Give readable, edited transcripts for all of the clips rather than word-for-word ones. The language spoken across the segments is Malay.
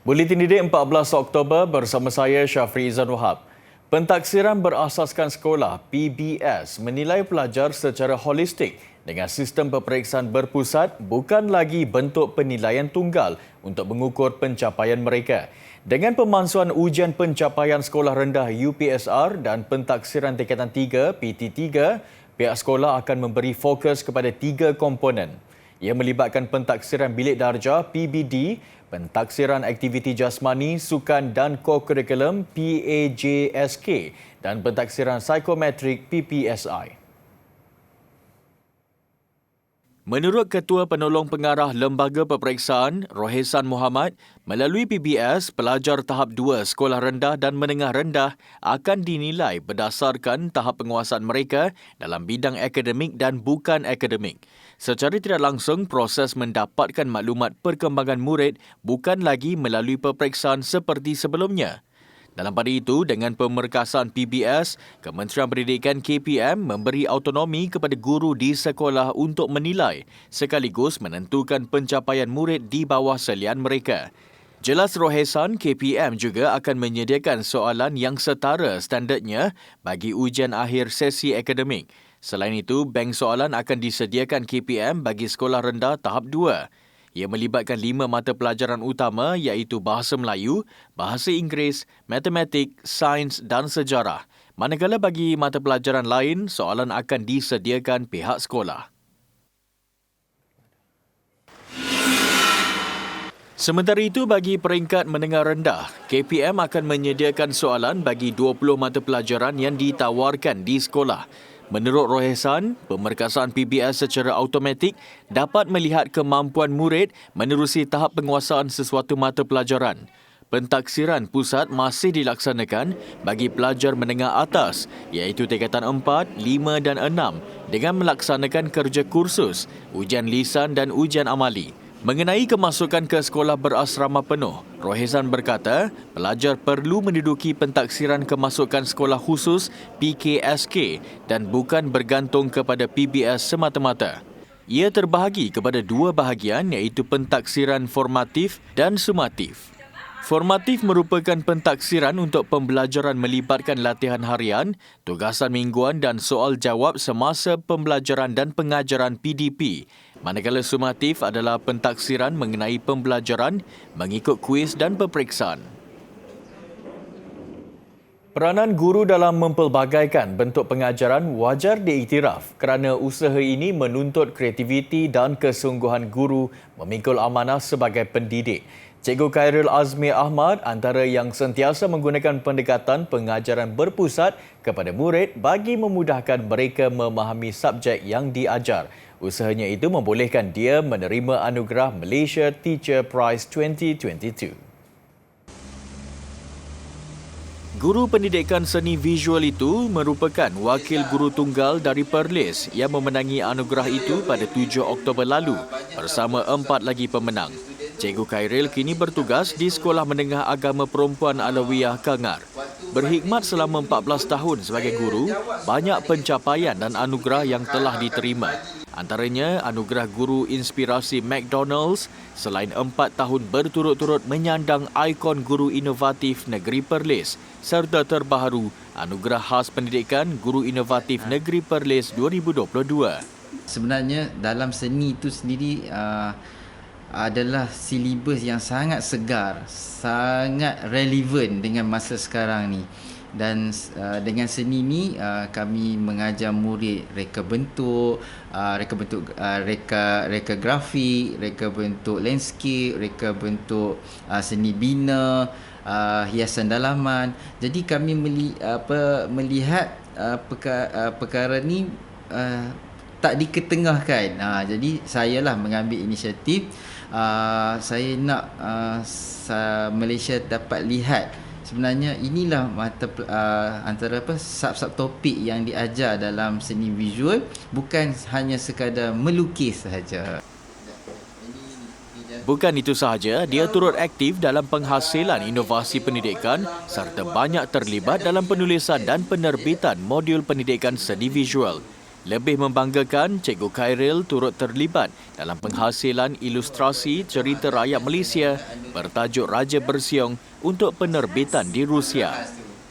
Buletin Didik 14 Oktober bersama saya Syafri Izan Wahab. Pentaksiran berasaskan sekolah PBS menilai pelajar secara holistik dengan sistem peperiksaan berpusat bukan lagi bentuk penilaian tunggal untuk mengukur pencapaian mereka. Dengan pemansuhan ujian pencapaian sekolah rendah UPSR dan pentaksiran tingkatan 3 PT3, pihak sekolah akan memberi fokus kepada 3 komponen. Ia melibatkan pentaksiran bilik darjah PBD, pentaksiran aktiviti jasmani, sukan dan kokurikulum PAJSK dan pentaksiran psikometrik PPSI. Menurut Ketua Penolong Pengarah Lembaga Peperiksaan, Rohesan Mohamad, melalui PBS, pelajar tahap 2 sekolah rendah dan menengah rendah akan dinilai berdasarkan tahap penguasaan mereka dalam bidang akademik dan bukan akademik. Secara tidak langsung, proses mendapatkan maklumat perkembangan murid bukan lagi melalui peperiksaan seperti sebelumnya. Dalam pada itu, dengan pemerkasan PBS, Kementerian Pendidikan KPM memberi autonomi kepada guru di sekolah untuk menilai sekaligus menentukan pencapaian murid di bawah selian mereka. Jelas Rohesan, KPM juga akan menyediakan soalan yang setara standardnya bagi ujian akhir sesi akademik. Selain itu, bank soalan akan disediakan KPM bagi sekolah rendah tahap 2. Ia melibatkan 5 mata pelajaran utama iaitu Bahasa Melayu, Bahasa Inggeris, Matematik, Sains dan Sejarah. Manakala bagi mata pelajaran lain, soalan akan disediakan pihak sekolah. Sementara itu, bagi peringkat menengah rendah, KPM akan menyediakan soalan bagi 20 mata pelajaran yang ditawarkan di sekolah. Menurut Rohesan, pemerkasaan PBS secara automatik dapat melihat kemampuan murid menerusi tahap penguasaan sesuatu mata pelajaran. Pentaksiran pusat masih dilaksanakan bagi pelajar menengah atas iaitu tingkatan 4, 5 dan 6 dengan melaksanakan kerja kursus, ujian lisan dan ujian amali. Mengenai kemasukan ke sekolah berasrama penuh, Rohesan berkata pelajar perlu menduduki pentaksiran kemasukan sekolah khusus PKSK dan bukan bergantung kepada PBS semata-mata. Ia terbahagi kepada 2 bahagian iaitu pentaksiran formatif dan sumatif. Formatif merupakan pentaksiran untuk pembelajaran melibatkan latihan harian, tugasan mingguan dan soal jawab semasa pembelajaran dan pengajaran PDP. Manakala sumatif adalah pentaksiran mengenai pembelajaran mengikut kuis dan peperiksaan. Peranan guru dalam mempelbagaikan bentuk pengajaran wajar diiktiraf kerana usaha ini menuntut kreativiti dan kesungguhan guru memikul amanah sebagai pendidik. Cikgu Khairul Azmi Ahmad antara yang sentiasa menggunakan pendekatan pengajaran berpusat kepada murid bagi memudahkan mereka memahami subjek yang diajar. Usahanya itu membolehkan dia menerima anugerah Malaysia Teacher Prize 2022. Guru pendidikan seni visual itu merupakan wakil guru tunggal dari Perlis yang memenangi anugerah itu pada 7 Oktober lalu bersama 4 lagi pemenang. Cikgu Khairil kini bertugas di Sekolah Menengah Agama Perempuan Alawiyah Kangar. Berkhidmat selama 14 tahun sebagai guru, banyak pencapaian dan anugerah yang telah diterima. Antaranya anugerah Guru Inspirasi McDonald's selain 4 tahun berturut-turut menyandang ikon guru inovatif Negeri Perlis serta terbaharu anugerah khas pendidikan Guru Inovatif Negeri Perlis 2022. Sebenarnya dalam seni itu sendiri adalah silibus yang sangat segar, sangat relevan dengan masa sekarang ni. Dan dengan seni ni kami mengajar murid reka bentuk, reka grafik, reka bentuk landscape, reka bentuk seni bina, hiasan dalaman. Jadi kami melihat perkara ni tak diketengahkan. Jadi sayalah mengambil inisiatif. Saya nak Malaysia dapat lihat sebenarnya inilah antara sub-sub topik yang diajar dalam seni visual, bukan hanya sekadar melukis sahaja. Bukan itu sahaja, dia turut aktif dalam penghasilan inovasi pendidikan serta banyak terlibat dalam penulisan dan penerbitan modul pendidikan seni visual. Lebih membanggakan, Cikgu Khairil turut terlibat dalam penghasilan ilustrasi cerita rakyat Malaysia bertajuk Raja Bersiong untuk penerbitan di Rusia.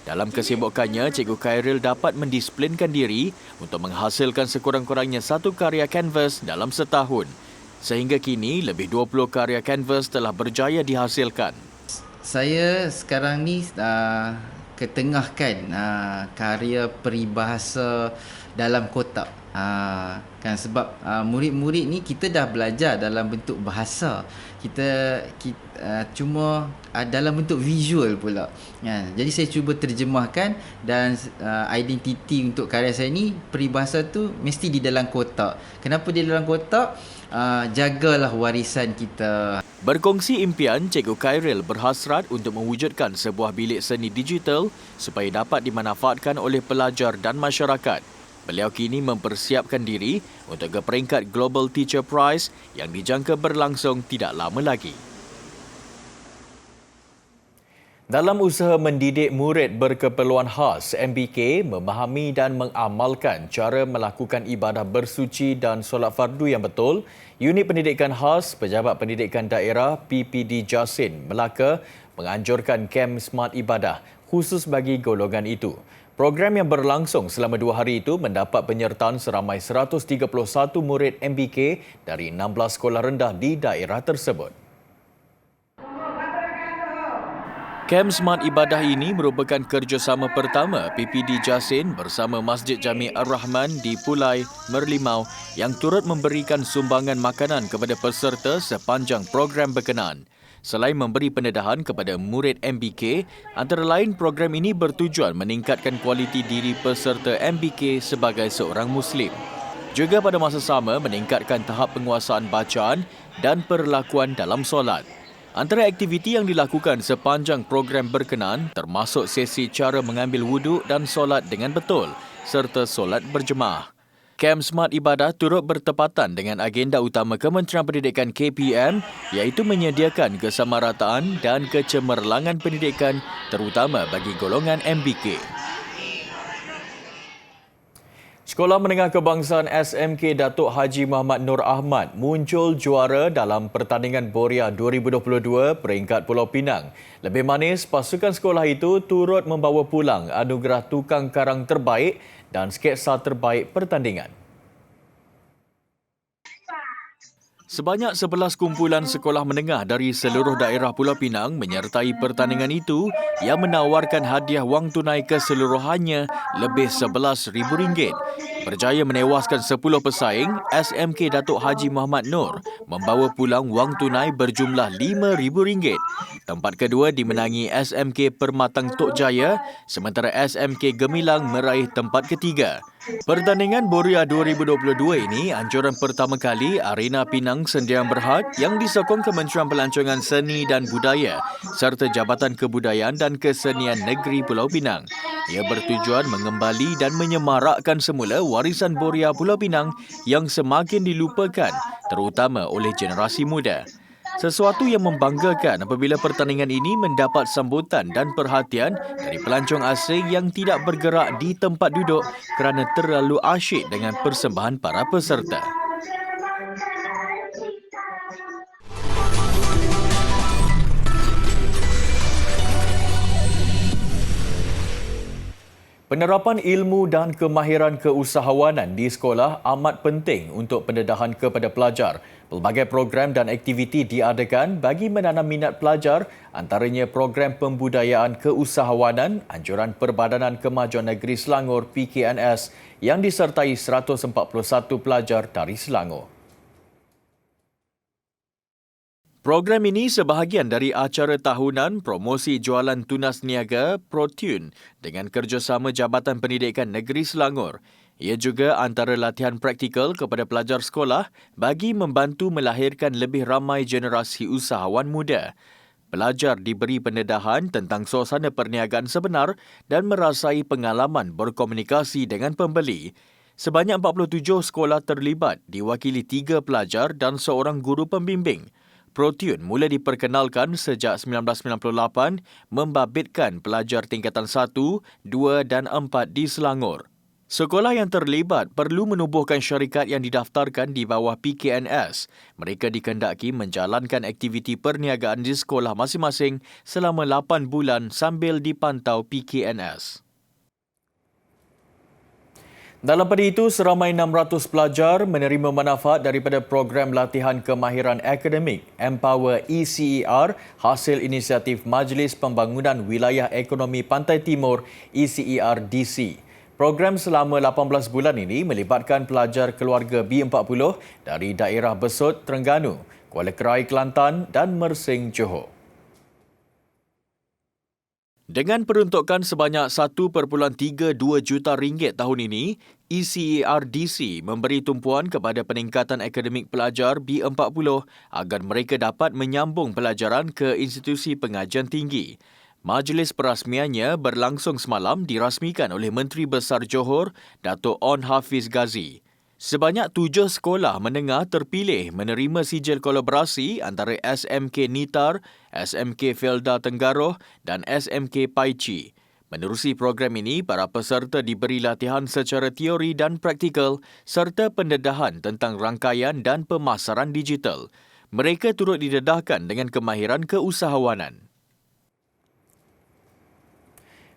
Dalam kesibukannya, Cikgu Khairil dapat mendisiplinkan diri untuk menghasilkan sekurang-kurangnya satu karya kanvas dalam setahun. Sehingga kini, lebih 20 karya kanvas telah berjaya dihasilkan. Saya sekarang ni ketengahkan karya peribahasa dalam kotak. Kan sebab murid-murid ni kita dah belajar dalam bentuk bahasa. Kita cuma dalam bentuk visual pula. Jadi saya cuba terjemahkan dan identiti untuk karya saya ni peribahasa tu mesti di dalam kotak. Kenapa di dalam kotak? Jagalah warisan kita. Berkongsi impian, Cikgu Khairil berhasrat untuk mewujudkan sebuah bilik seni digital supaya dapat dimanfaatkan oleh pelajar dan masyarakat. Beliau kini mempersiapkan diri untuk ke peringkat Global Teacher Prize yang dijangka berlangsung tidak lama lagi. Dalam usaha mendidik murid berkeperluan khas, MBK memahami dan mengamalkan cara melakukan ibadah bersuci dan solat fardu yang betul. Unit Pendidikan Khas Pejabat Pendidikan Daerah PPD Jasin, Melaka menganjurkan kem Smart Ibadah khusus bagi golongan itu. Program yang berlangsung selama 2 hari itu mendapat penyertaan seramai 131 murid MBK dari 16 sekolah rendah di daerah tersebut. Kem Smart Ibadah ini merupakan kerjasama pertama PPD Jasin bersama Masjid Jami' Ar-Rahman di Pulai, Merlimau yang turut memberikan sumbangan makanan kepada peserta sepanjang program berkenaan. Selain memberi pendedahan kepada murid MBK, antara lain program ini bertujuan meningkatkan kualiti diri peserta MBK sebagai seorang Muslim. Juga pada masa sama meningkatkan tahap penguasaan bacaan dan perlakuan dalam solat. Antara aktiviti yang dilakukan sepanjang program berkenaan termasuk sesi cara mengambil wuduk dan solat dengan betul serta solat berjemaah. Kem Smart Ibadah turut bertepatan dengan agenda utama Kementerian Pendidikan KPM iaitu menyediakan kesamarataan dan kecemerlangan pendidikan terutama bagi golongan MBK. Sekolah Menengah Kebangsaan SMK Datuk Haji Muhammad Nur Ahmad muncul juara dalam pertandingan Boria 2022 peringkat Pulau Pinang. Lebih manis, pasukan sekolah itu turut membawa pulang anugerah tukang karang terbaik dan sketsa terbaik pertandingan. Sebanyak 11 kumpulan sekolah menengah dari seluruh daerah Pulau Pinang menyertai pertandingan itu yang menawarkan hadiah wang tunai keseluruhannya lebih RM11,000. Berjaya menewaskan 10 pesaing, SMK Datuk Haji Muhammad Nur membawa pulang wang tunai berjumlah RM5,000. Tempat kedua dimenangi SMK Permatang Tok Jaya, sementara SMK Gemilang meraih tempat ketiga. Pertandingan Boria 2022 ini anjuran pertama kali Arena Pinang Sendiang Berhad yang disokong Kementerian Pelancongan Seni dan Budaya serta Jabatan Kebudayaan dan Kesenian Negeri Pulau Pinang. Ia bertujuan mengembali dan menyemarakkan semula warisan Boria Pulau Pinang yang semakin dilupakan terutama oleh generasi muda. Sesuatu yang membanggakan apabila pertandingan ini mendapat sambutan dan perhatian dari pelancong asing yang tidak bergerak di tempat duduk kerana terlalu asyik dengan persembahan para peserta. Penerapan ilmu dan kemahiran keusahawanan di sekolah amat penting untuk pendedahan kepada pelajar. Pelbagai program dan aktiviti diadakan bagi menanam minat pelajar, antaranya program pembudayaan keusahawanan anjuran Perbadanan Kemajuan Negeri Selangor PKNS yang disertai 141 pelajar dari Selangor. Program ini sebahagian dari acara tahunan promosi jualan tunas niaga ProTune dengan kerjasama Jabatan Pendidikan Negeri Selangor. Ia juga antara latihan praktikal kepada pelajar sekolah bagi membantu melahirkan lebih ramai generasi usahawan muda. Pelajar diberi pendedahan tentang suasana perniagaan sebenar dan merasai pengalaman berkomunikasi dengan pembeli. Sebanyak 47 sekolah terlibat diwakili 3 pelajar dan seorang guru pembimbing. ProTune mula diperkenalkan sejak 1998 membabitkan pelajar tingkatan 1, 2 dan 4 di Selangor. Sekolah yang terlibat perlu menubuhkan syarikat yang didaftarkan di bawah PKNS. Mereka dikehendaki menjalankan aktiviti perniagaan di sekolah masing-masing selama 8 bulan sambil dipantau PKNS. Dalam pada itu, seramai 600 pelajar menerima manfaat daripada program latihan kemahiran akademik Empower ECER hasil inisiatif Majlis Pembangunan Wilayah Ekonomi Pantai Timur ECER-DC. Program selama 18 bulan ini melibatkan pelajar keluarga B40 dari daerah Besut, Terengganu, Kuala Kerai, Kelantan dan Mersing, Johor. Dengan peruntukan sebanyak 1.32 juta ringgit tahun ini, ECER-DC memberi tumpuan kepada peningkatan akademik pelajar B40 agar mereka dapat menyambung pelajaran ke institusi pengajian tinggi. Majlis perasmiannya berlangsung semalam dirasmikan oleh Menteri Besar Johor, Dato' On Hafiz Ghazi. Sebanyak 7 sekolah menengah terpilih menerima sijil kolaborasi antara SMK Nitar, SMK Felda Tenggaroh dan SMK Paichi. Menerusi program ini, para peserta diberi latihan secara teori dan praktikal serta pendedahan tentang rangkaian dan pemasaran digital. Mereka turut didedahkan dengan kemahiran keusahawanan.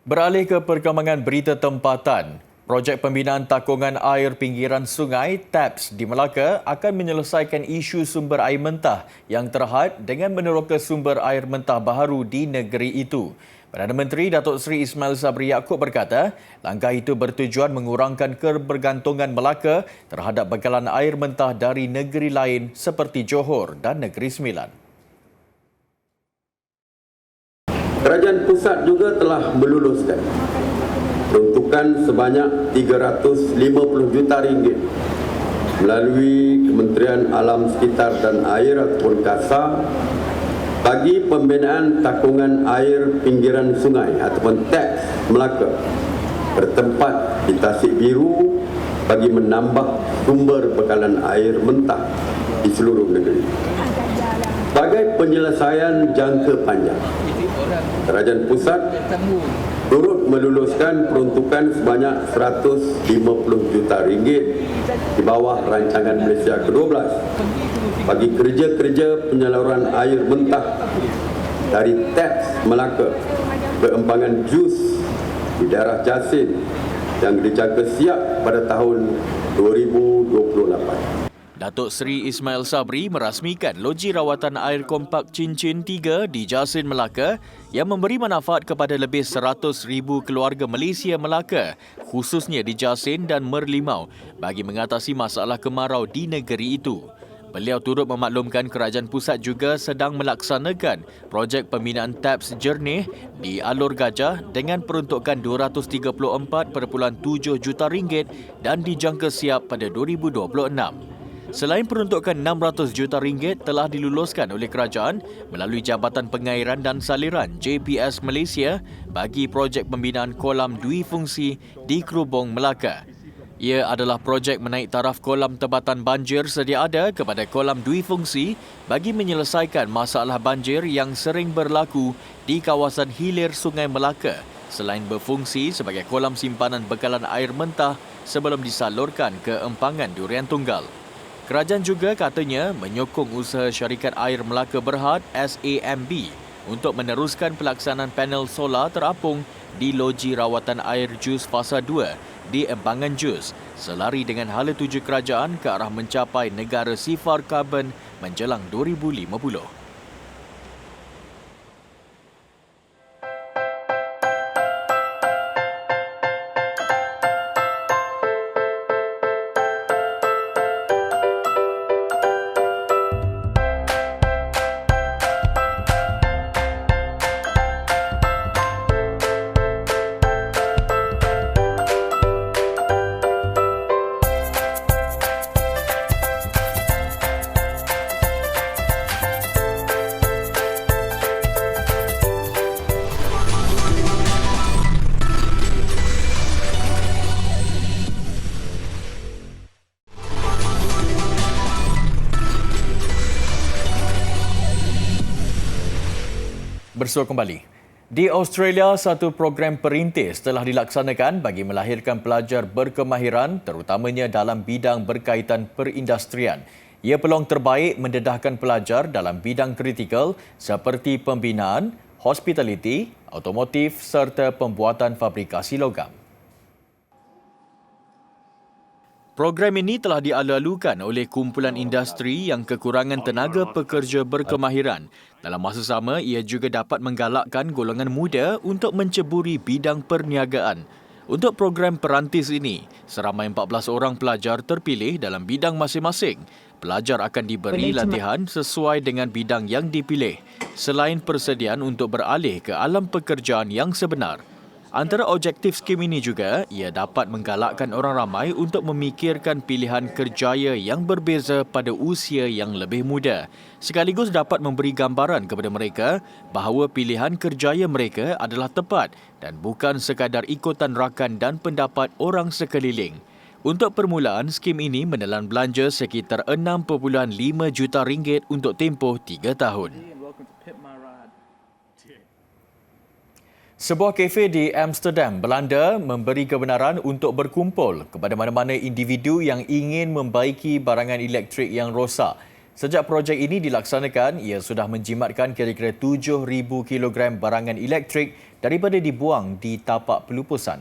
Beralih ke perkembangan berita tempatan, projek pembinaan takungan air pinggiran sungai TAPS di Melaka akan menyelesaikan isu sumber air mentah yang terhad dengan meneroka sumber air mentah baharu di negeri itu. Perdana Menteri Datuk Seri Ismail Sabri Yaakob berkata, langkah itu bertujuan mengurangkan kebergantungan Melaka terhadap bekalan air mentah dari negeri lain seperti Johor dan Negeri Sembilan. Kerajaan pusat juga telah meluluskan peruntukan sebanyak 350 juta ringgit melalui Kementerian Alam Sekitar dan Air ataupun KASA bagi pembinaan takungan air pinggiran sungai ataupun TAPS Melaka bertempat di Tasik Biru bagi menambah sumber bekalan air mentah di seluruh negeri. Sebagai penyelesaian jangka panjang, Kerajaan Pusat turut meluluskan peruntukan sebanyak 150 juta ringgit di bawah rancangan Malaysia ke-12 bagi kerja-kerja penyaluran air mentah dari TAPS Melaka ke empangan JUS di daerah Jasin yang dijangka siap pada tahun 2028. Datuk Seri Ismail Sabri merasmikan loji rawatan air kompak Cincin 3 di Jasin, Melaka yang memberi manfaat kepada lebih 100,000 keluarga Malaysia Melaka, khususnya di Jasin dan Merlimau, bagi mengatasi masalah kemarau di negeri itu. Beliau turut memaklumkan kerajaan pusat juga sedang melaksanakan projek pembinaan TAPS Jernih di Alor Gajah dengan peruntukan 234.7 juta ringgit dan dijangka siap pada 2026. Selain peruntukan 600 juta ringgit telah diluluskan oleh kerajaan melalui Jabatan Pengairan dan Saliran JPS Malaysia bagi projek pembinaan kolam dui fungsi di Krubong, Melaka. Ia adalah projek menaik taraf kolam tempatan banjir sedia ada kepada kolam dui fungsi bagi menyelesaikan masalah banjir yang sering berlaku di kawasan hilir Sungai Melaka selain berfungsi sebagai kolam simpanan bekalan air mentah sebelum disalurkan ke empangan Durian Tunggal. Kerajaan juga katanya menyokong usaha Syarikat Air Melaka Berhad SAMB untuk meneruskan pelaksanaan panel solar terapung di loji rawatan air JUS Fasa 2 di empangan JUS selari dengan hala tuju kerajaan ke arah mencapai negara sifar karbon menjelang 2050. Bersua kembali. Di Australia, satu program perintis telah dilaksanakan bagi melahirkan pelajar berkemahiran terutamanya dalam bidang berkaitan perindustrian. Ia peluang terbaik mendedahkan pelajar dalam bidang kritikal seperti pembinaan, hospitality, automotif serta pembuatan fabrikasi logam. Program ini telah dialu-alukan oleh kumpulan industri yang kekurangan tenaga pekerja berkemahiran. Dalam masa sama, ia juga dapat menggalakkan golongan muda untuk menceburi bidang perniagaan. Untuk program perantis ini, seramai 14 orang pelajar terpilih dalam bidang masing-masing. Pelajar akan diberi latihan sesuai dengan bidang yang dipilih, selain persediaan untuk beralih ke alam pekerjaan yang sebenar. Antara objektif skim ini juga, ia dapat menggalakkan orang ramai untuk memikirkan pilihan kerjaya yang berbeza pada usia yang lebih muda. Sekaligus dapat memberi gambaran kepada mereka bahawa pilihan kerjaya mereka adalah tepat dan bukan sekadar ikutan rakan dan pendapat orang sekeliling. Untuk permulaan, skim ini menelan belanja sekitar RM6.5 juta untuk tempoh 3 tahun. Sebuah kafe di Amsterdam, Belanda memberi kebenaran untuk berkumpul kepada mana-mana individu yang ingin membaiki barangan elektrik yang rosak. Sejak projek ini dilaksanakan, ia sudah menjimatkan kira-kira 7,000 kilogram barangan elektrik daripada dibuang di tapak pelupusan.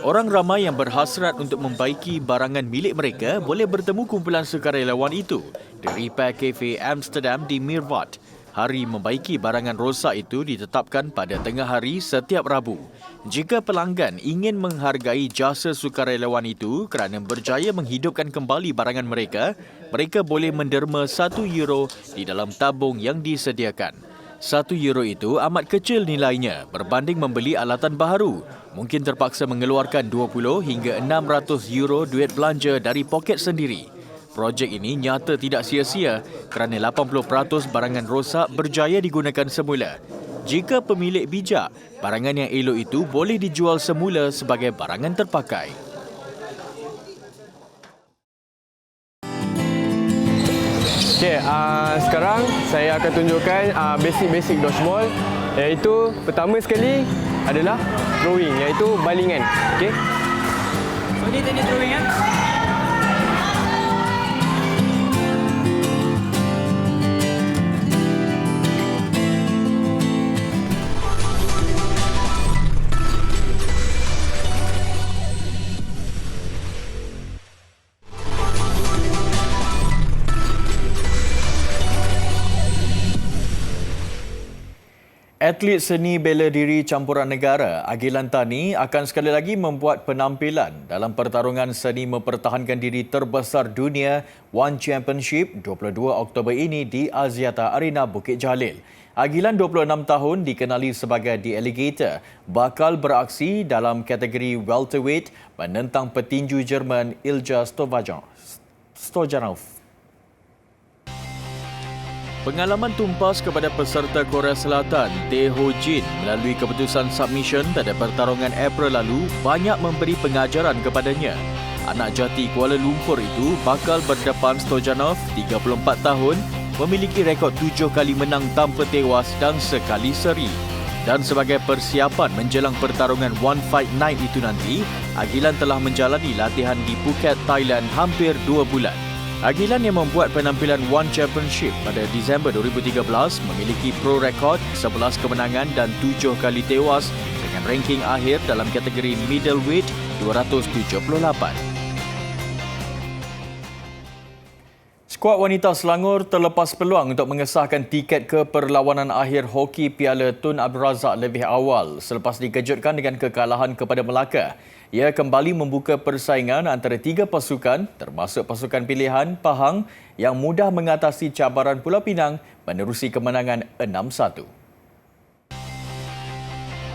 Orang ramai yang berhasrat untuk membaiki barangan milik mereka boleh bertemu kumpulan sukarelawan itu di Repair Cafe Amsterdam di Meervat. Hari membaiki barangan rosak itu ditetapkan pada tengah hari setiap Rabu. Jika pelanggan ingin menghargai jasa sukarelawan itu kerana berjaya menghidupkan kembali barangan mereka, mereka boleh menderma €1 di dalam tabung yang disediakan. €1 itu amat kecil nilainya berbanding membeli alatan baharu. Mungkin terpaksa mengeluarkan €20 hingga €600 duit belanja dari poket sendiri. Projek ini nyata tidak sia-sia kerana 80% barangan rosak berjaya digunakan semula. Jika pemilik bijak, barangan yang elok itu boleh dijual semula sebagai barangan terpakai. Okey, sekarang saya akan tunjukkan basic dodgeball, iaitu pertama sekali adalah throwing, iaitu balingan. Okey. So ni teknik throwing ya. Atlet seni bela diri campuran negara Agilan Tani akan sekali lagi membuat penampilan dalam pertarungan seni mempertahankan diri terbesar dunia One Championship 22 Oktober ini di Axiata Arena Bukit Jalil. Agilan 26 tahun dikenali sebagai The Alligator bakal beraksi dalam kategori welterweight menentang petinju Jerman Ilja Stojanov. Pengalaman tumpas kepada peserta Korea Selatan Tae Ho Jin melalui keputusan submission pada pertarungan April lalu banyak memberi pengajaran kepadanya. Anak jati Kuala Lumpur itu bakal berdepan Stojanov, 34 tahun, memiliki rekod 7 kali menang tanpa tewas dan sekali seri. Dan sebagai persiapan menjelang pertarungan One Fight Night itu nanti, Agilan telah menjalani latihan di Phuket, Thailand hampir 2 bulan. Agilan yang membuat penampilan One Championship pada Disember 2013 memiliki pro rekod 11 kemenangan dan 7 kali tewas dengan ranking akhir dalam kategori middleweight 278. Skuad wanita Selangor terlepas peluang untuk mengesahkan tiket ke perlawanan akhir hoki Piala Tun Abdul Razak lebih awal selepas dikejutkan dengan kekalahan kepada Melaka. Ia kembali membuka persaingan antara 3 pasukan termasuk pasukan pilihan Pahang yang mudah mengatasi cabaran Pulau Pinang menerusi kemenangan 6-1.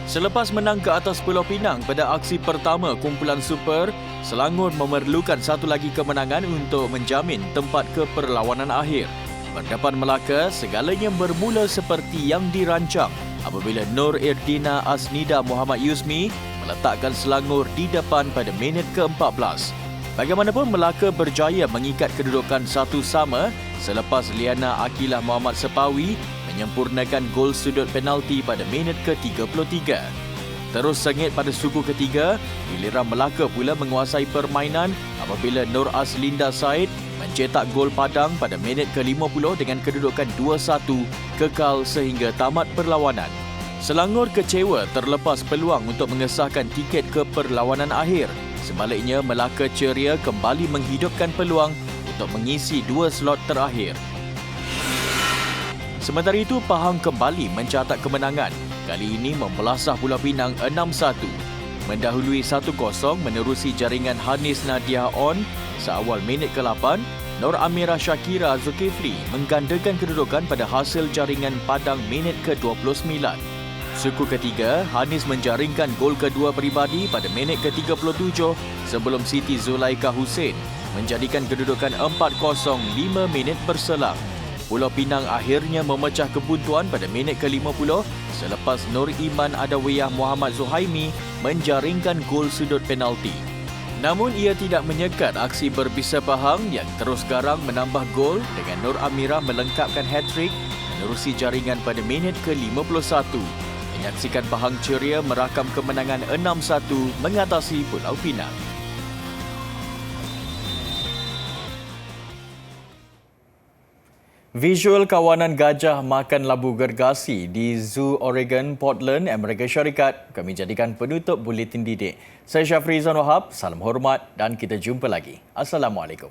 Selepas menang ke atas Pulau Pinang pada aksi pertama kumpulan Super, Selangor memerlukan satu lagi kemenangan untuk menjamin tempat ke perlawanan akhir. Berdepan Melaka, segalanya bermula seperti yang dirancang apabila Nur Irdina Asnida Muhammad Yusmi meletakkan Selangor di depan pada minit ke-14. Bagaimanapun Melaka berjaya mengikat kedudukan 1-1 selepas Liana Akilah Muhammad Sepawi menyempurnakan gol sudut penalti pada minit ke-33. Terus sengit pada suku ketiga, giliran Melaka pula menguasai permainan apabila Nur Aslinda Said mencetak gol padang pada minit ke-50 dengan kedudukan 2-1 kekal sehingga tamat perlawanan. Selangor kecewa terlepas peluang untuk mengesahkan tiket ke perlawanan akhir. Sebaliknya, Melaka ceria kembali menghidupkan peluang untuk mengisi 2 slot terakhir. Sementara itu, Pahang kembali mencatat kemenangan. Kali ini membelasah Pulau Pinang 6-1. Mendahului 1-0 menerusi jaringan Hanis Nadia On seawal minit ke-8, Nur Amirah Shakira Zulkifli menggandakan kedudukan pada hasil jaringan padang minit ke-29. Suku ketiga, Hanis menjaringkan gol kedua peribadi pada minit ke-37 sebelum Siti Zulaika Hussein menjadikan kedudukan 4-0 5 minit berselang. Pulau Pinang akhirnya memecah kebuntuan pada minit ke-50 selepas Nur Iman Adawiyah Muhammad Zuhaimi menjaringkan gol sudut penalti. Namun ia tidak menyekat aksi berbisa Pahang yang terus garang menambah gol dengan Nur Amirah melengkapkan hat-trick menerusi jaringan pada minit ke-51. Menyaksikan Pahang ceria merakam kemenangan 6-1 mengatasi Pulau Pinang. Visual kawanan gajah makan labu gergasi di Zoo Oregon, Portland, Amerika Syarikat kami jadikan penutup Buletin Didik. Saya Syafrizan Wahab, salam hormat dan kita jumpa lagi. Assalamualaikum.